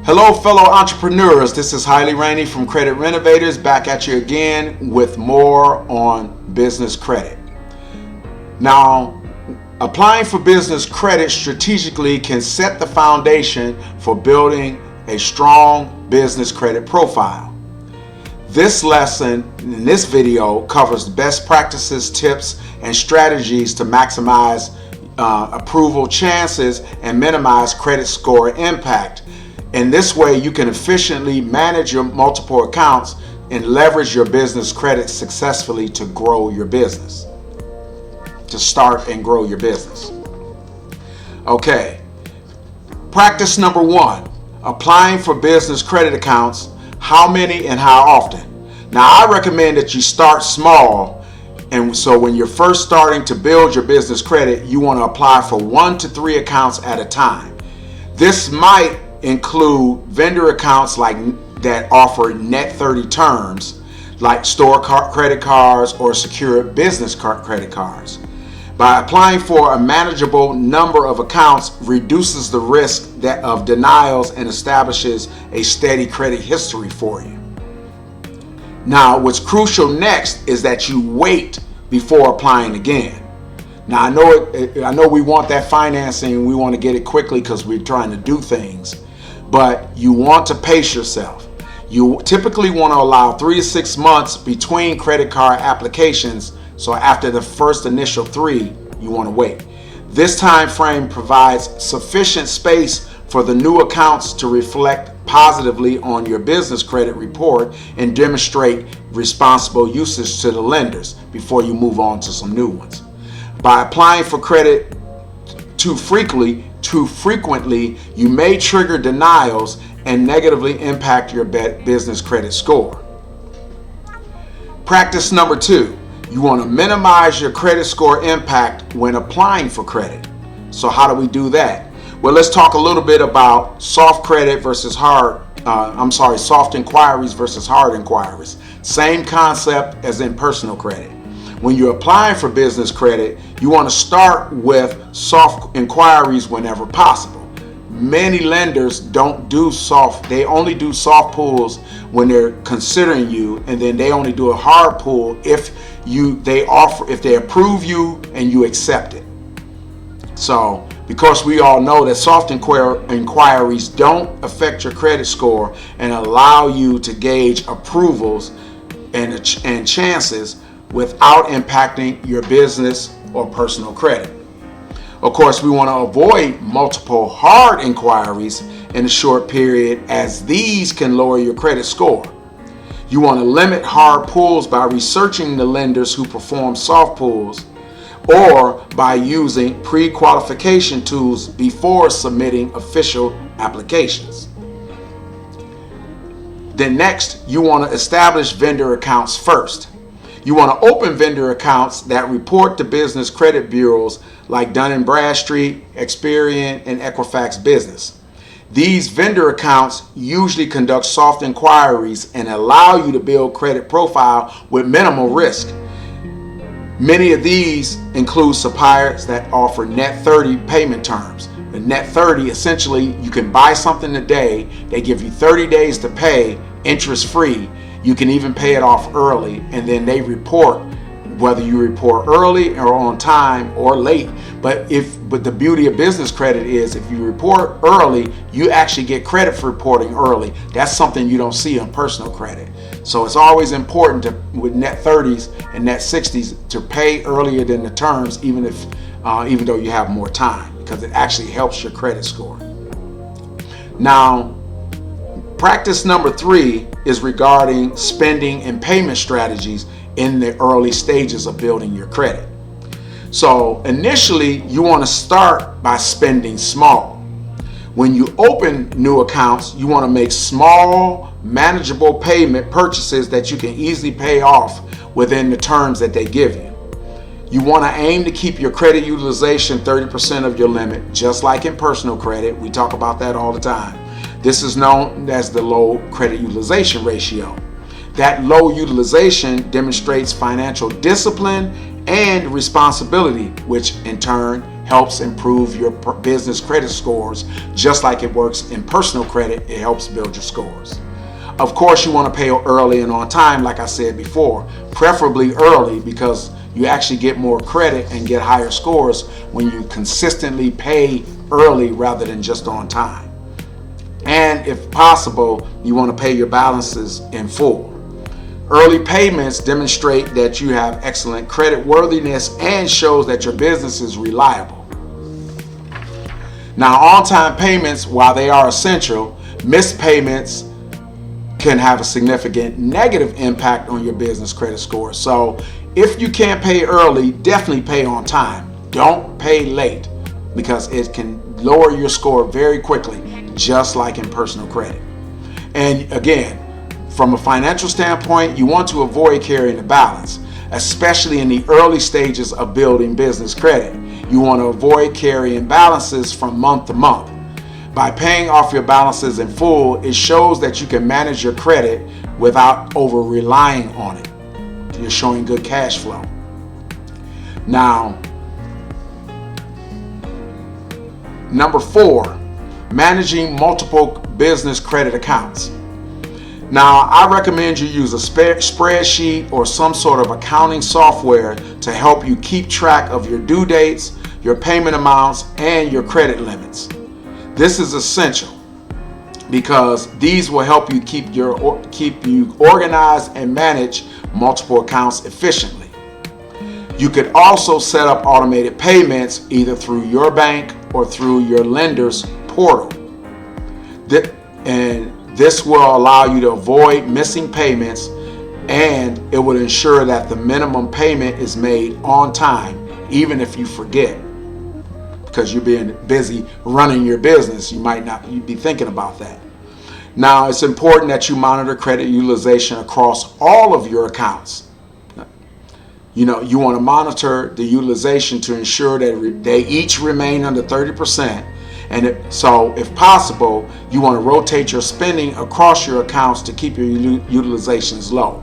Hello, fellow entrepreneurs. This is Highly Rainey from Credit Renovators, back at you again with more on business credit. Now, applying for business credit strategically can set the foundation for building a strong business credit profile. This lesson in this video covers best practices, tips, and strategies to maximize approval chances and minimize credit score impact. In this way, you can efficiently manage your multiple accounts and leverage your business credit successfully to grow your business, to start and grow your business. Okay, practice number 1, applying for business credit accounts. How many and how often? Now, I recommend that you start small, and so when you're first starting to build your business credit, you want to apply for 1 to 3 accounts at a time. This might include vendor accounts that offer net 30 terms, like store credit cards or secured business credit cards. By applying for a manageable number of accounts reduces the risk of denials and establishes a steady credit history for you. Now, what's crucial next is that you wait before applying again. Now, I know we want that financing, we want to get it quickly because we're trying to do things. But you want to pace yourself. You typically want to allow 3 to 6 months between credit card applications. So after the first initial 3, you want to wait. This time frame provides sufficient space for the new accounts to reflect positively on your business credit report and demonstrate responsible usage to the lenders before you move on to some new ones. By applying for credit too frequently, you may trigger denials and negatively impact your business credit score. Practice number 2, you want to minimize your credit score impact when applying for credit. So how do we do that? Well, let's talk a little bit about soft inquiries versus hard inquiries. Same concept as in personal credit. When you're applying for business credit, you want to start with soft inquiries whenever possible. Many lenders don't do soft, they only do soft pulls when they're considering you, and then they only do a hard pull if they approve you and you accept it. So, because we all know that soft inquiries don't affect your credit score and allow you to gauge approvals and chances without impacting your business or personal credit. Of course, we want to avoid multiple hard inquiries in a short period, as these can lower your credit score. You want to limit hard pulls by researching the lenders who perform soft pulls, or by using pre-qualification tools before submitting official applications. Then next, you want to establish vendor accounts first. You want to open vendor accounts that report to business credit bureaus like Dun & Bradstreet, Experian, and Equifax Business. These vendor accounts usually conduct soft inquiries and allow you to build credit profile with minimal risk. Many of these include suppliers that offer net 30 payment terms. The net 30, essentially, you can buy something today, they give you 30 days to pay, interest free. You can even pay it off early, and then they report whether you report early or on time or late. But the beauty of business credit is if you report early, you actually get credit for reporting early. That's something you don't see on personal credit. So it's always important with net 30s and net 60s to pay earlier than the terms, even though you have more time, because it actually helps your credit score. Now, practice number 3 is regarding spending and payment strategies in the early stages of building your credit. So initially, you want to start by spending small. When you open new accounts, you want to make small, manageable payment purchases that you can easily pay off within the terms that they give you. You want to aim to keep your credit utilization 30% of your limit, just like in personal credit. We talk about that all the time. This is known as the low credit utilization ratio. That low utilization demonstrates financial discipline and responsibility, which in turn helps improve your business credit scores, just like it works in personal credit. It helps build your scores. Of course, you want to pay early and on time, like I said before, preferably early, because you actually get more credit and get higher scores when you consistently pay early rather than just on time. And if possible, you want to pay your balances in full. Early payments demonstrate that you have excellent credit worthiness and shows that your business is reliable. Now, on-time payments, while they are essential, missed payments can have a significant negative impact on your business credit score. So if you can't pay early, definitely pay on time. Don't pay late, because it can lower your score very quickly, just like in personal credit. And again, from a financial standpoint, you want to avoid carrying the balance, especially in the early stages of building business credit. You want to avoid carrying balances from month to month. By paying off your balances in full, it shows that you can manage your credit without over relying on it. You're showing good cash flow. Now, number 4, managing multiple business credit accounts. Now, I recommend you use a spreadsheet or some sort of accounting software to help you keep track of your due dates, your payment amounts, and your credit limits. This is essential because these will help you keep you organized and manage multiple accounts efficiently. You could also set up automated payments either through your bank or through your lender's portal. And this will allow you to avoid missing payments, and it will ensure that the minimum payment is made on time, even if you forget. Because you're being busy running your business, you'd be thinking about that. Now, it's important that you monitor credit utilization across all of your accounts. You want to monitor the utilization to ensure that they each remain under 30%. And so, if possible, you want to rotate your spending across your accounts to keep your utilizations low.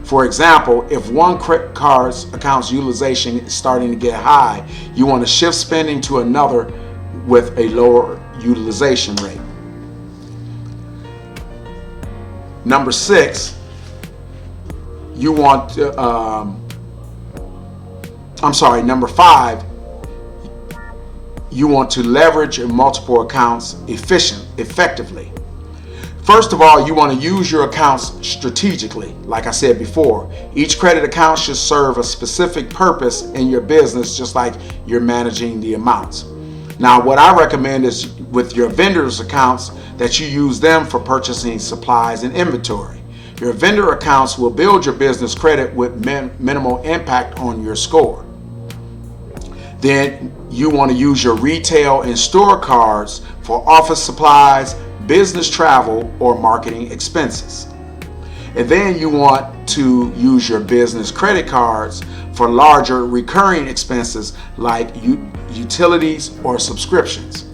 For example, if one credit card's account's utilization is starting to get high, you want to shift spending to another with a lower utilization rate. Number 6, number 5, you want to leverage your multiple accounts effectively. First of all, you want to use your accounts strategically. Like I said before, each credit account should serve a specific purpose in your business, just like you're managing the amounts. Now, what I recommend is with your vendors' accounts that you use them for purchasing supplies and inventory. Your vendor accounts will build your business credit with minimal impact on your score. Then you want to use your retail and store cards for office supplies, business travel, or marketing expenses. And then you want to use your business credit cards for larger recurring expenses like utilities or subscriptions.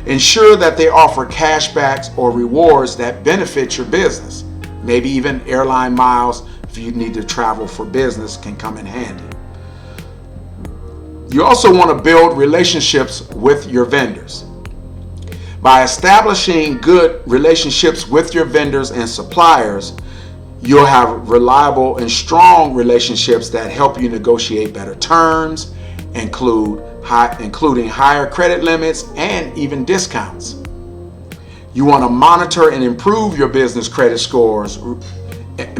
Ensure that they offer cashbacks or rewards that benefit your business. Maybe even airline miles, if you need to travel for business, can come in handy. You also want to build relationships with your vendors. By establishing good relationships with your vendors and suppliers, you'll have reliable and strong relationships that help you negotiate better terms, including higher credit limits and even discounts. You want to monitor and improve your business credit scores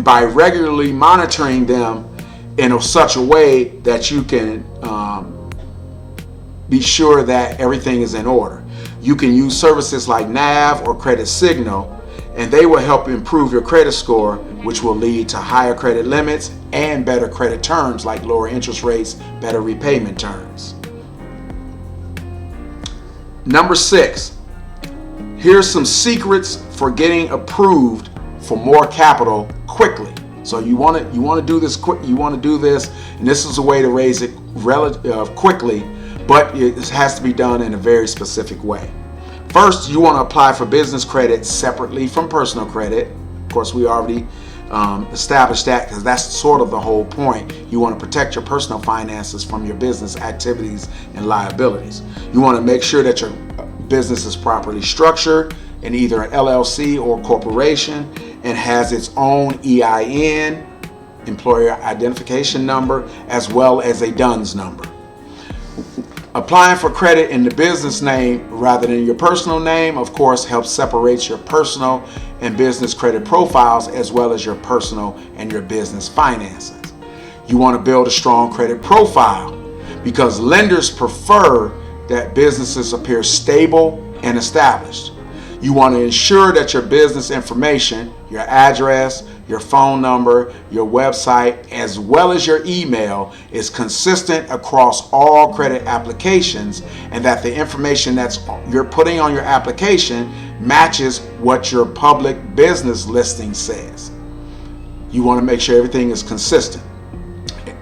by regularly monitoring them in such a way that you can be sure that everything is in order. You can use services like NAV or Credit Signal, and they will help improve your credit score, which will lead to higher credit limits and better credit terms like lower interest rates, better repayment terms. Number 6, here's some secrets for getting approved for more capital quickly. So you want to do this quick. You want to do this, and this is a way to raise it quickly, but it has to be done in a very specific way. First, you want to apply for business credit separately from personal credit. Of course, we already establish that, because that's sort of the whole point. You want to protect your personal finances from your business activities and liabilities. You want to make sure that your business is properly structured in either an LLC or corporation and has its own EIN, employer identification number, as well as a DUNS number. Applying for credit in the business name rather than your personal name, of course, helps separate your personal and business credit profiles, as well as your personal and your business finances. You want to build a strong credit profile because lenders prefer that businesses appear stable and established. You want to ensure that your business information, your address, your phone number, your website, as well as your email is consistent across all credit applications, and that the information you're putting on your application matches what your public business listing says. You want to make sure everything is consistent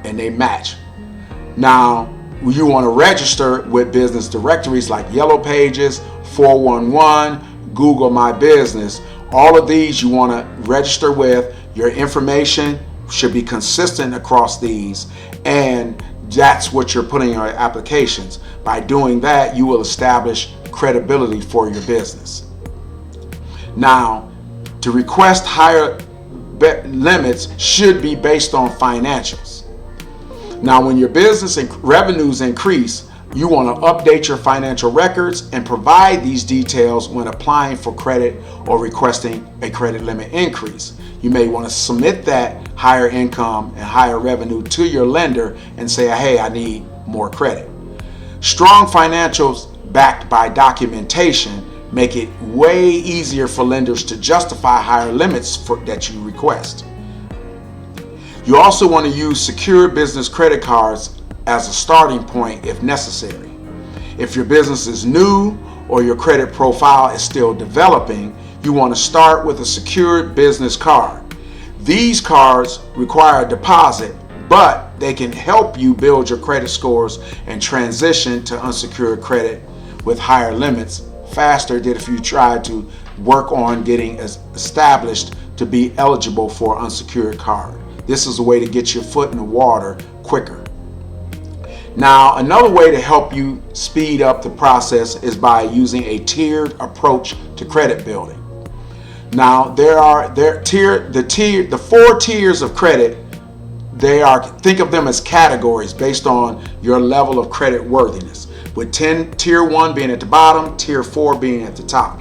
and they match. Now, you want to register with business directories like Yellow Pages, 411, Google My Business. All of these you want to register with. Your information should be consistent across these, and that's what you're putting in your applications. By doing that, you will establish credibility for your business. Now, to request higher limits should be based on financials. Now, when your business revenues increase, you want to update your financial records and provide these details when applying for credit or requesting a credit limit increase. You may want to submit that higher income and higher revenue to your lender and say, hey, I need more credit. Strong financials backed by documentation make it way easier for lenders to justify higher limits that you request. You also want to use secured business credit cards as a starting point if necessary. If your business is new or your credit profile is still developing, you want to start with a secured business card. These cards require a deposit, but they can help you build your credit scores and transition to unsecured credit with higher limits faster than if you try to work on getting established to be eligible for an unsecured card. This is a way to get your foot in the water quicker. Now, another way to help you speed up the process is by using a tiered approach to credit building. Now, the 4 tiers of credit, think of them as categories based on your level of credit worthiness, with tier 1 being at the bottom, tier 4 being at the top.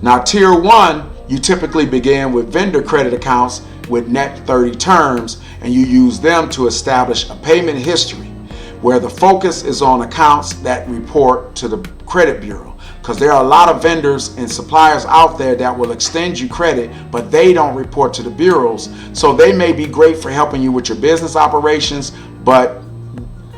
Now, tier 1, you typically begin with vendor credit accounts with net 30 terms, and you use them to establish a payment history, where the focus is on accounts that report to the credit bureau, because there are a lot of vendors and suppliers out there that will extend you credit, but they don't report to the bureaus. So they may be great for helping you with your business operations, but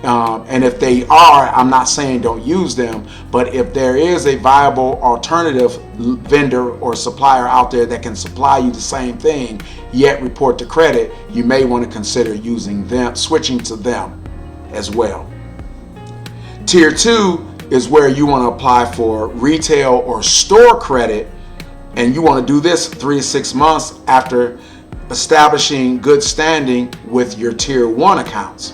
and if they are, I'm not saying don't use them, but if there is a viable alternative vendor or supplier out there that can supply you the same thing yet report to credit, you may want to consider using them, switching to them as well. Tier 2 is where you want to apply for retail or store credit, and you want to do this 3 to 6 months after establishing good standing with your tier 1 accounts.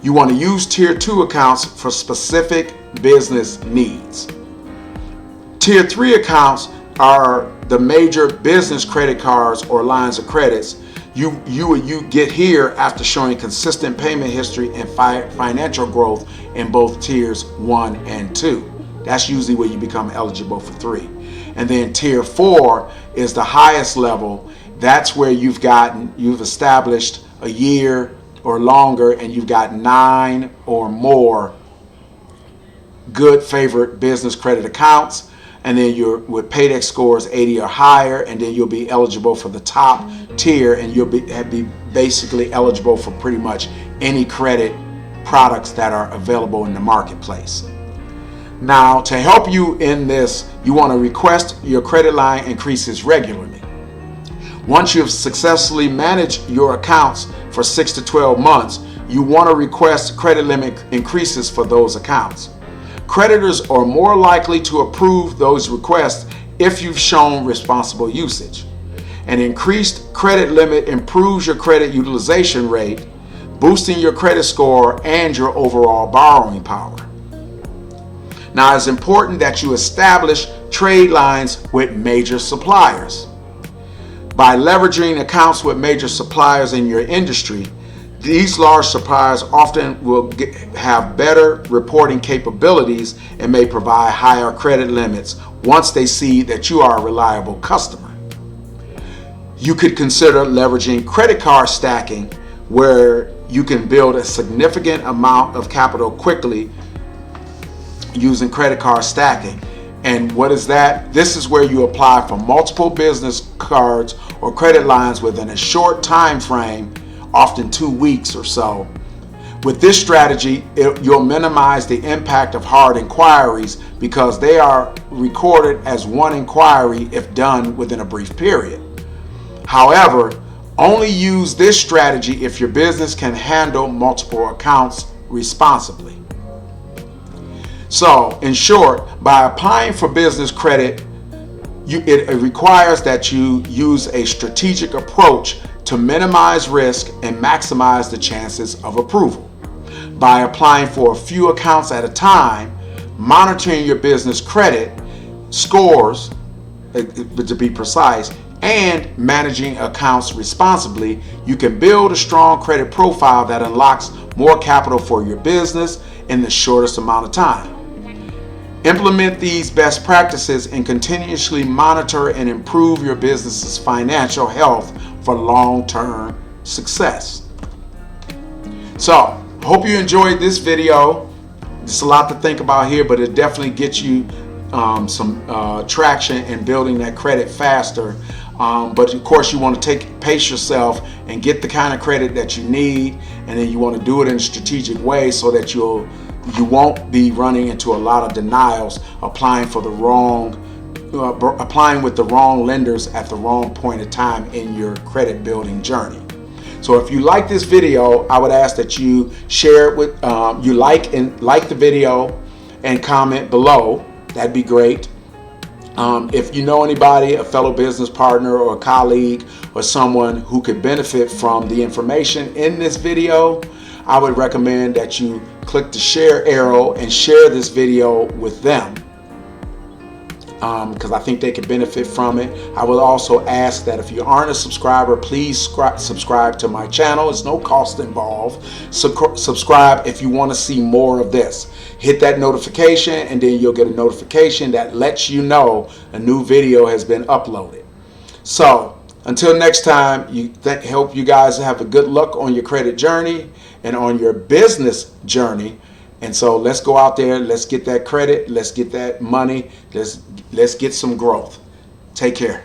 You want to use tier 2 accounts for specific business needs. Tier 3 accounts are the major business credit cards or lines of credits you get here after showing consistent payment history and financial growth in both tiers 1 and 2. That's usually where you become eligible for 3. And then tier 4 is the highest level. That's where you've established a year or longer, and you've got 9 or more good favorite business credit accounts, and then you're with Paydex scores 80 or higher, and then you'll be eligible for the top tier, and you'll be basically eligible for pretty much any credit products that are available in the marketplace. Now, to help you in this, you want to request your credit line increases regularly. Once you've successfully managed your accounts for 6 to 12 months, you want to request credit limit increases for those accounts. Creditors are more likely to approve those requests if you've shown responsible usage. An increased credit limit improves your credit utilization rate, boosting your credit score and your overall borrowing power. Now, it's important that you establish trade lines with major suppliers. By leveraging accounts with major suppliers in your industry, these large suppliers often will have better reporting capabilities and may provide higher credit limits once they see that you are a reliable customer. You could consider leveraging credit card stacking, where you can build a significant amount of capital quickly using credit card stacking. And what is that? This is where you apply for multiple business cards or credit lines within a short time frame, often 2 weeks or so. With this strategy, you'll minimize the impact of hard inquiries because they are recorded as one inquiry if done within a brief period. However, only use this strategy if your business can handle multiple accounts responsibly. So, in short, by applying for business credit, it requires that you use a strategic approach to minimize risk and maximize the chances of approval. By applying for a few accounts at a time, monitoring your business credit scores, to be precise, and managing accounts responsibly, you can build a strong credit profile that unlocks more capital for your business in the shortest amount of time. Implement these best practices and continuously monitor and improve your business's financial health for long-term success. So, hope you enjoyed this video. There's a lot to think about here, but it definitely gets you some traction in building that credit faster. But of course, you want to pace yourself and get the kind of credit that you need, and then you want to do it in a strategic way so that you won't be running into a lot of denials, applying with the wrong lenders at the wrong point of time in your credit building journey. So if you like this video, I would ask that you share it with like the video and comment below. That'd be great. If you know anybody, a fellow business partner or a colleague or someone who could benefit from the information in this video, I would recommend that you click the share arrow and share this video with them, because I think they could benefit from it. I will also ask that if you aren't a subscriber, please subscribe to my channel. It's no cost involved. Subscribe if you want to see more of this. Hit that notification, and then you'll get a notification that lets you know a new video has been uploaded. So until next time, hope you guys have a good luck on your credit journey and on your business journey. And so let's go out there, let's get that credit, let's get that money, let's get some growth. Take care.